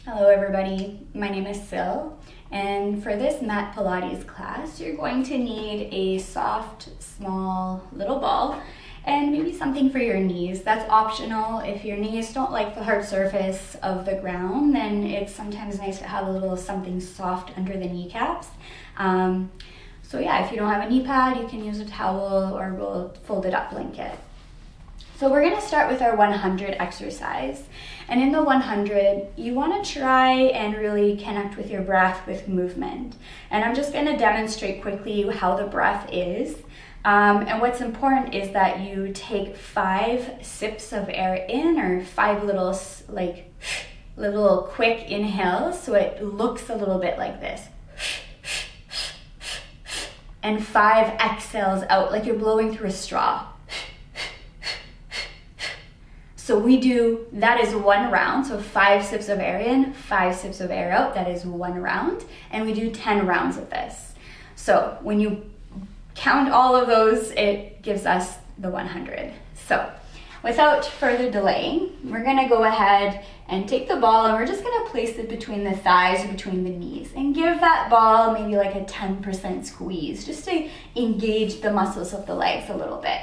Hello everybody, my name is Sil, and for this mat Pilates class you're going to need a soft, small little ball and maybe something for your knees. That's optional. If your knees don't like the hard surface of the ground, then it's sometimes nice to have a little something soft under the kneecaps. So yeah, if you don't have a knee pad, you can use a towel or a folded up blanket. So we're gonna start with our 100 exercise. And in the 100, you wanna try and really connect with your breath with movement. And I'm just gonna demonstrate quickly how the breath is. And what's important is that you take 5 sips of air in, or 5 little quick inhales, so it looks a little bit like this. And 5 exhales out, like you're blowing through a straw. So that is 1 round, so 5 sips of air in, 5 sips of air out, that is 1 round, and we do 10 rounds of this. So when you count all of those, it gives us the 100. So without further delaying, we're gonna go ahead and take the ball and we're just gonna place it between the thighs or between the knees and give that ball maybe like a 10% squeeze, just to engage the muscles of the legs a little bit.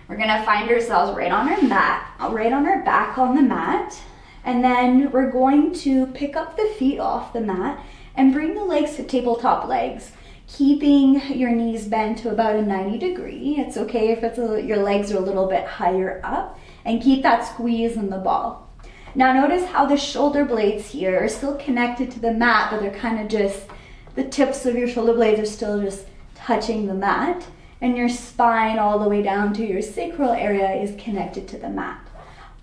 We're gonna find ourselves right on our mat, right on our back on the mat, and then we're going to pick up the feet off the mat and bring the legs to tabletop legs, keeping your knees bent to about a 90 degree. It's okay if your legs are a little bit higher up, and keep that squeeze in the ball. Now notice how the shoulder blades here are still connected to the mat, but they're kind of just, the tips of your shoulder blades are still just touching the mat. And your spine all the way down to your sacral area is connected to the mat.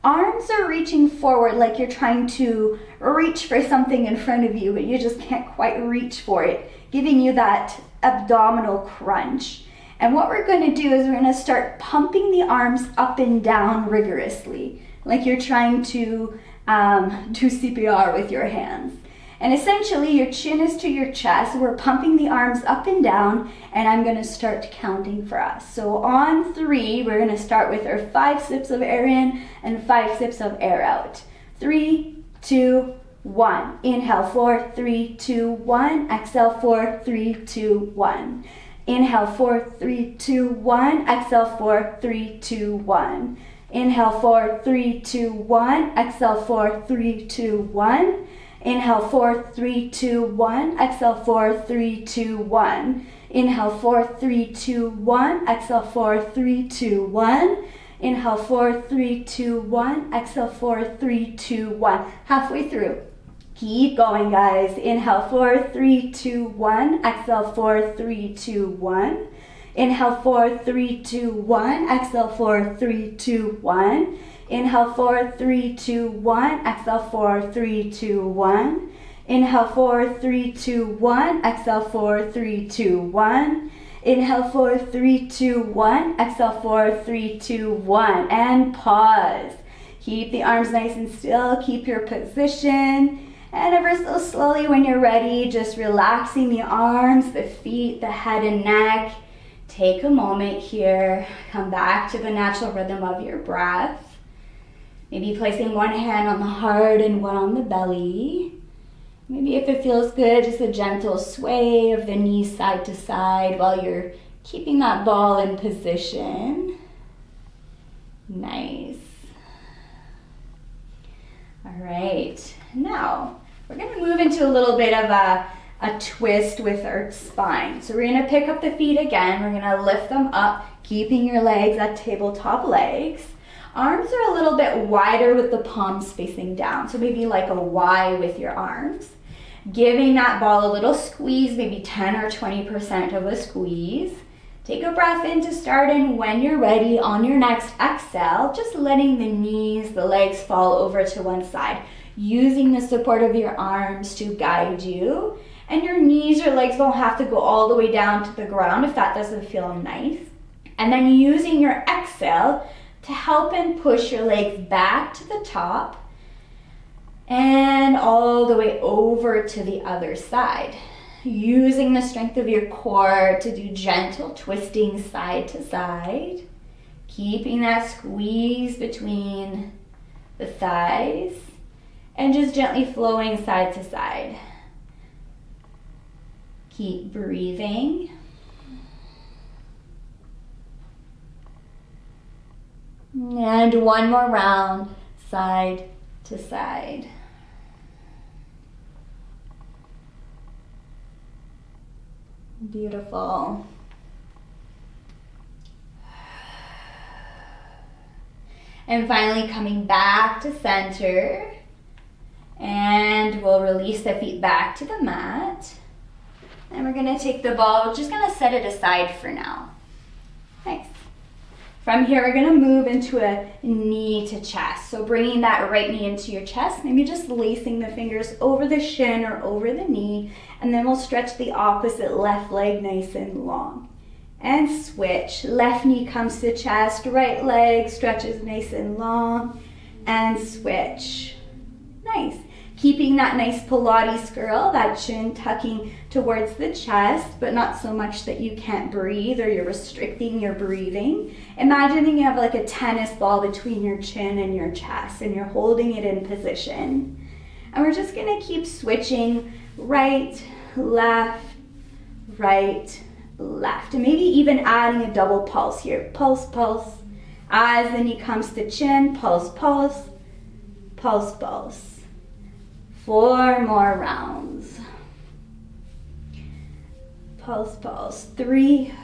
Arms are reaching forward like you're trying to reach for something in front of you, but you just can't quite reach for it, giving you that abdominal crunch. And what we're going to do is we're going to start pumping the arms up and down rigorously, like you're trying to do CPR with your hands. And essentially your chin is to your chest. We're pumping the arms up and down, and I'm gonna start counting for us. So on 3, we're gonna start with our 5 sips of air in and 5 sips of air out. 3, 2, 1. Inhale, 4, 3, 2, 1. Exhale, 4, 3, 2, 1. Inhale, 4, 3, 2, 1. Exhale, 4, 3, 2, 1. Inhale, 4, 3, 2, 1. Exhale, 4, 3, 2, 1. Inhale, 4, 3, 2, 1. Exhale, 4, 3, 2, 1. Inhale, 4, 3, 2, 1. Exhale, 4, 3, 2, 1. Inhale, 4, 3, 2, 1. Exhale, 4, 3, 2, 1. Halfway through. Keep going, guys. Inhale, 4, 3, 2, 1. Exhale, 4, 3, 2, 1. Inhale, 4, 3, 2, 1. Exhale, 4, 3, 2, 1. Inhale, 4, 3, 2, 1. Exhale, 4, 3, 2, 1. Inhale, 4, 3, 2, 1. Exhale, 4, 3, 2, 1. Inhale, 4, 3, 2, 1. Exhale, 4, 3, 2, 1. And pause. Keep the arms nice and still. Keep your position. And ever so slowly, when you're ready, just relaxing the arms, the feet, the head and neck. Take a moment here. Come back to the natural rhythm of your breath. Maybe placing one hand on the heart and one on the belly. Maybe if it feels good, just a gentle sway of the knees side to side while you're keeping that ball in position. Nice. All right, now we're gonna move into a little bit of a twist with our spine. So we're gonna pick up the feet again. We're gonna lift them up, keeping your legs at tabletop legs. Arms are a little bit wider with the palms facing down, so maybe like a Y with your arms. Giving that ball a little squeeze, maybe 10 or 20% of a squeeze. Take a breath in to start, and when you're ready, on your next exhale, just letting the knees, the legs fall over to one side, using the support of your arms to guide you. And your knees or legs don't have to go all the way down to the ground if that doesn't feel nice. And then using your exhale to help and push your legs back to the top and all the way over to the other side. Using the strength of your core to do gentle twisting side to side. Keeping that squeeze between the thighs. and just gently flowing side to side. Keep breathing. And one more round, side to side. Beautiful. And finally coming back to center. And we'll release the feet back to the mat. And we're gonna take the ball, we're just gonna set it aside for now. Nice. From here, we're gonna move into a knee to chest. So bringing that right knee into your chest, maybe just lacing the fingers over the shin or over the knee, and then we'll stretch the opposite left leg nice and long. And switch, left knee comes to chest, right leg stretches nice and long, and switch. Nice. Keeping that nice Pilates curl, that chin tucking towards the chest, but not so much that you can't breathe or you're restricting your breathing. Imagining you have like a tennis ball between your chin and your chest and you're holding it in position. And we're just gonna keep switching right, left, right, left. And maybe even adding a double pulse here. Pulse, pulse. As the knee comes to chin, pulse, pulse, pulse, pulse. 4 more rounds. Pulse, pulse. 3.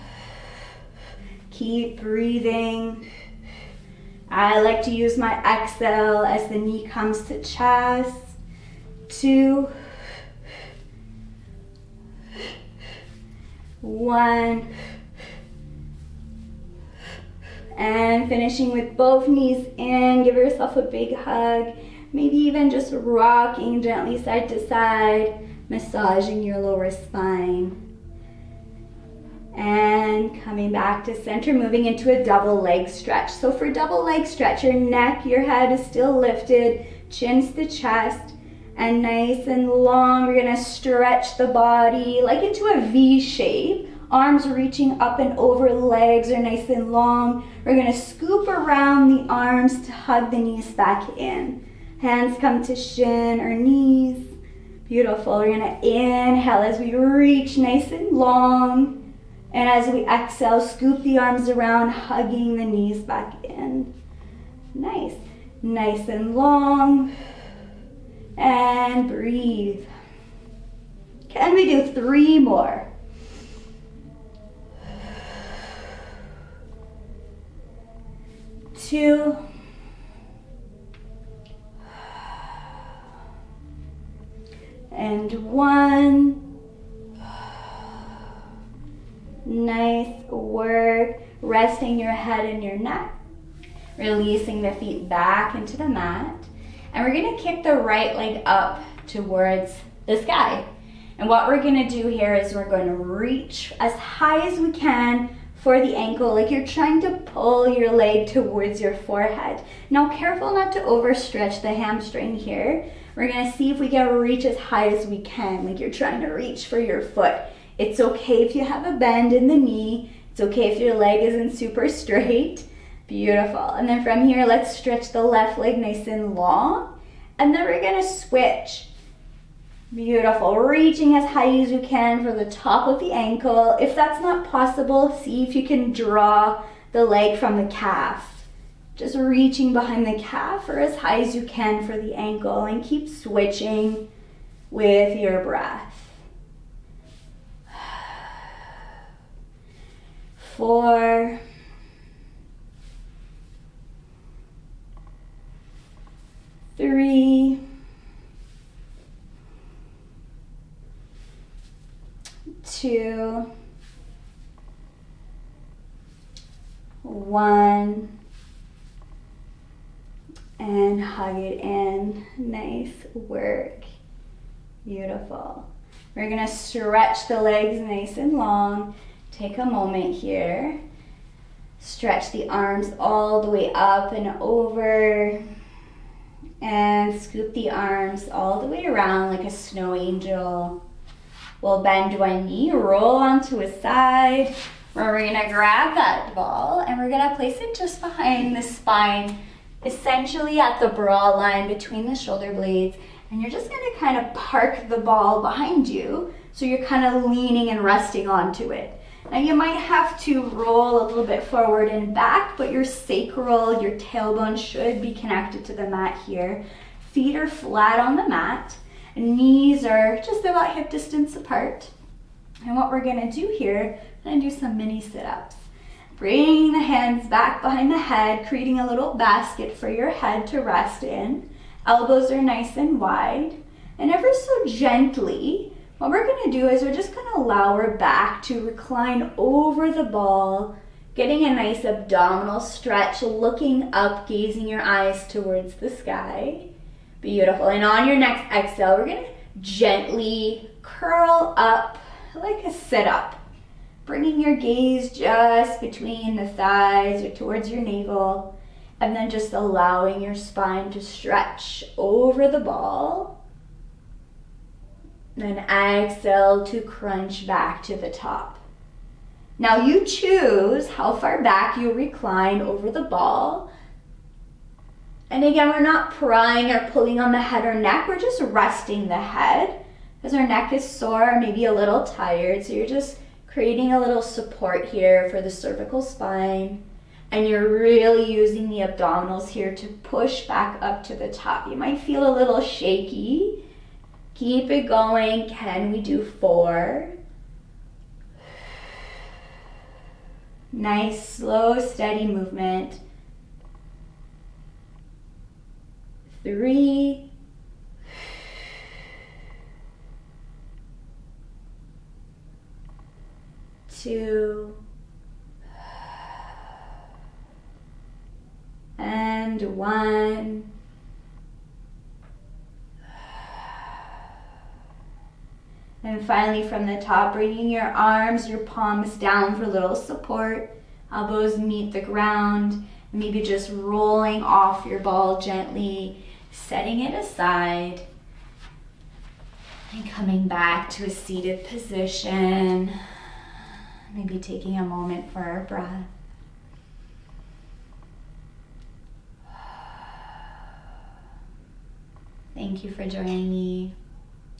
Keep breathing. I like to use my exhale as the knee comes to chest. 2. 1. And finishing with both knees in. Give yourself a big hug. Maybe even just rocking gently side to side, massaging your lower spine. And coming back to center, moving into a double leg stretch. So for double leg stretch, your neck, your head is still lifted, chin's the chest, and nice and long. We're gonna stretch the body like into a V shape. Arms reaching up and over, legs are nice and long. We're gonna scoop around the arms to hug the knees back in. Hands come to shin or knees. Beautiful. We're gonna inhale as we reach nice and long. And as we exhale, scoop the arms around, hugging the knees back in. Nice. Nice and long. And breathe. Can we do 3 more? 2. And 1. Nice work. Resting your head and your neck. Releasing the feet back into the mat. And we're gonna kick the right leg up towards the sky. And what we're gonna do here is we're gonna reach as high as we can for the ankle, like you're trying to pull your leg towards your forehead. Now careful not to overstretch the hamstring here. We're gonna see if we can reach as high as we can, like you're trying to reach for your foot. It's okay if you have a bend in the knee. It's okay if your leg isn't super straight. Beautiful. And then from here, let's stretch the left leg nice and long. And then we're gonna switch. Beautiful. Reaching as high as you can for the top of the ankle. If that's not possible, see if you can draw the leg from the calf. Just reaching behind the calf or as high as you can for the ankle, and keep switching with your breath. 4. 3. 2. 1. And hug it in. Nice work. Beautiful. We're gonna stretch the legs nice and long. Take a moment here. Stretch the arms all the way up and over. And scoop the arms all the way around like a snow angel. We'll bend one knee, roll onto a side, where we're gonna grab that ball and we're gonna place it just behind the spine, essentially at the bra line between the shoulder blades, and you're just gonna kind of park the ball behind you so you're kind of leaning and resting onto it. Now you might have to roll a little bit forward and back, but your sacral, your tailbone should be connected to the mat here. Feet are flat on the mat, knees are just about hip distance apart. And what we're gonna do here, I'm gonna do some mini sit-ups. Bringing the hands back behind the head, creating a little basket for your head to rest in. Elbows are nice and wide. And ever so gently, what we're gonna do is we're just gonna allow our back to recline over the ball, getting a nice abdominal stretch, looking up, gazing your eyes towards the sky. Beautiful. And on your next exhale, we're gonna gently curl up like a sit-up. Bringing your gaze just between the thighs or towards your navel, and then just allowing your spine to stretch over the ball. Then exhale to crunch back to the top. Now you choose how far back you recline over the ball. And again, we're not prying or pulling on the head or neck, we're just resting the head because our neck is sore, maybe a little tired, so you're just creating a little support here for the cervical spine, and you're really using the abdominals here to push back up to the top. You might feel a little shaky. Keep it going. Can we do 4? Nice, slow, steady movement. 3. 2, and 1. And finally from the top, bringing your arms, your palms down for a little support. Elbows meet the ground. Maybe just rolling off your ball gently, setting it aside, and coming back to a seated position. Maybe taking a moment for our breath. Thank you for joining me.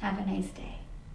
Have a nice day.